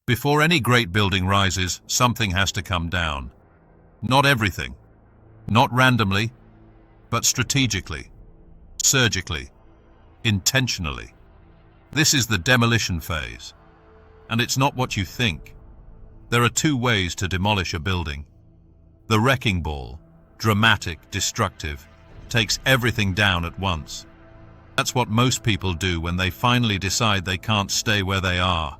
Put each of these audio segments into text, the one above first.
Before any great building rises, something has to come down. Not everything. Not randomly, but strategically, surgically, intentionally. This is the demolition phase. And it's not what you think. There are two ways to demolish a building. The wrecking ball, dramatic, destructive, takes everything down at once. That's what most people do when they finally decide they can't stay where they are.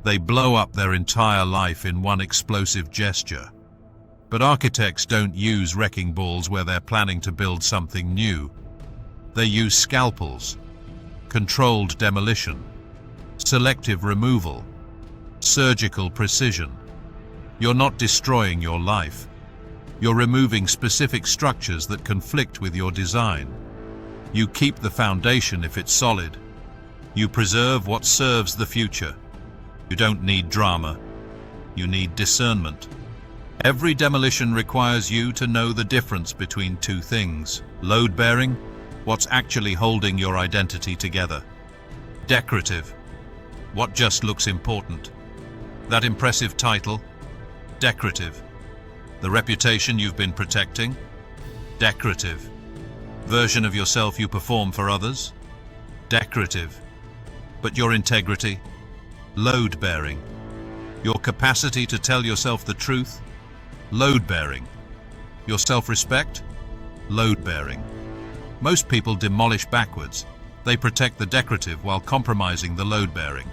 They blow up their entire life in one explosive gesture. But architects don't use wrecking balls where they're planning to build something new. They use scalpels, controlled demolition, selective removal, surgical precision. You're not destroying your life. You're removing specific structures that conflict with your design. You keep the foundation if it's solid. You preserve what serves the future. You don't need drama. You need discernment. Every demolition requires you to know the difference between two things. Load-bearing, what's actually holding your identity together. Decorative, what just looks important. That impressive title, decorative. The reputation you've been protecting, decorative. Version of yourself you perform for others, decorative. But your integrity, load-bearing. Your capacity to tell yourself the truth, load-bearing. Your self-respect, load-bearing. Most people demolish backwards. They protect the decorative while compromising the load-bearing.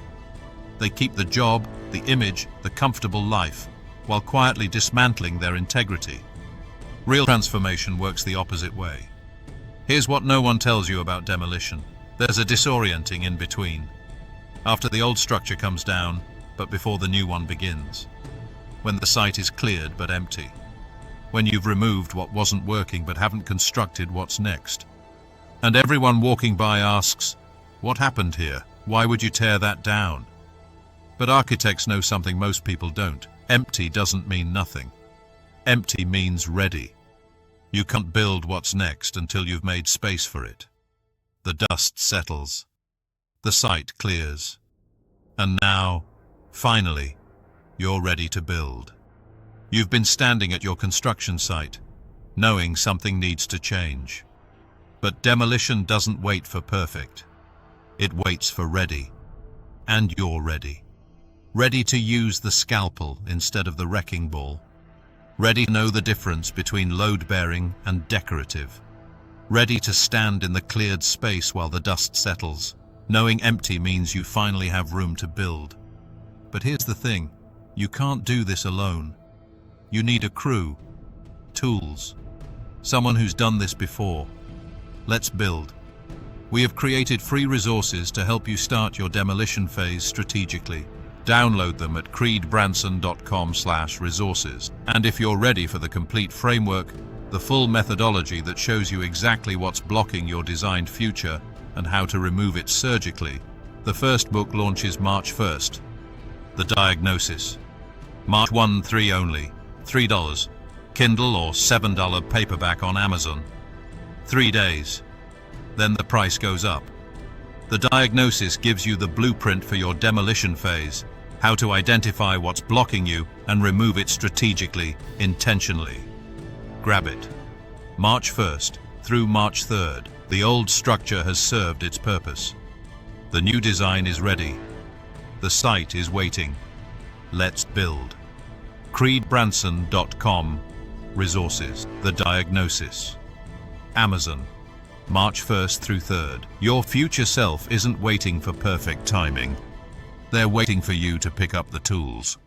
They keep the job, the image, the comfortable life, while quietly dismantling their integrity. Real transformation works the opposite way. Here's what no one tells you about demolition. There's a disorienting in between. After the old structure comes down, but before the new one begins. When the site is cleared but empty. When you've removed what wasn't working but haven't constructed what's next. And everyone walking by asks, what happened here? Why would you tear that down? But architects know something most people don't. Empty doesn't mean nothing. Empty means ready. You can't build what's next until you've made space for it. The dust settles. The site clears. And now, finally, you're ready to build. You've been standing at your construction site, knowing something needs to change. But demolition doesn't wait for perfect. It waits for ready. And you're ready. Ready to use the scalpel instead of the wrecking ball. Ready to know the difference between load-bearing and decorative. Ready to stand in the cleared space while the dust settles. Knowing empty means you finally have room to build. But here's the thing, you can't do this alone. You need a crew, tools, someone who's done this before. Let's build. We have created free resources to help you start your demolition phase strategically. Download them at creedbranson.com/resources. And if you're ready for the complete framework, the full methodology that shows you exactly what's blocking your designed future and how to remove it surgically, the first book launches March 1st. The Diagnosis. March 1-3 only. $3. Kindle or $7 paperback on Amazon. 3 days. Then the price goes up. The Diagnosis gives you the blueprint for your demolition phase, how to identify what's blocking you and remove it strategically, intentionally. Grab it. March 1st through March 3rd, the old structure has served its purpose. The new design is ready. The site is waiting. Let's build. creedbranson.com resources. The Diagnosis. Amazon. March 1st through 3rd. Your future self isn't waiting for perfect timing. They're waiting for you to pick up the tools.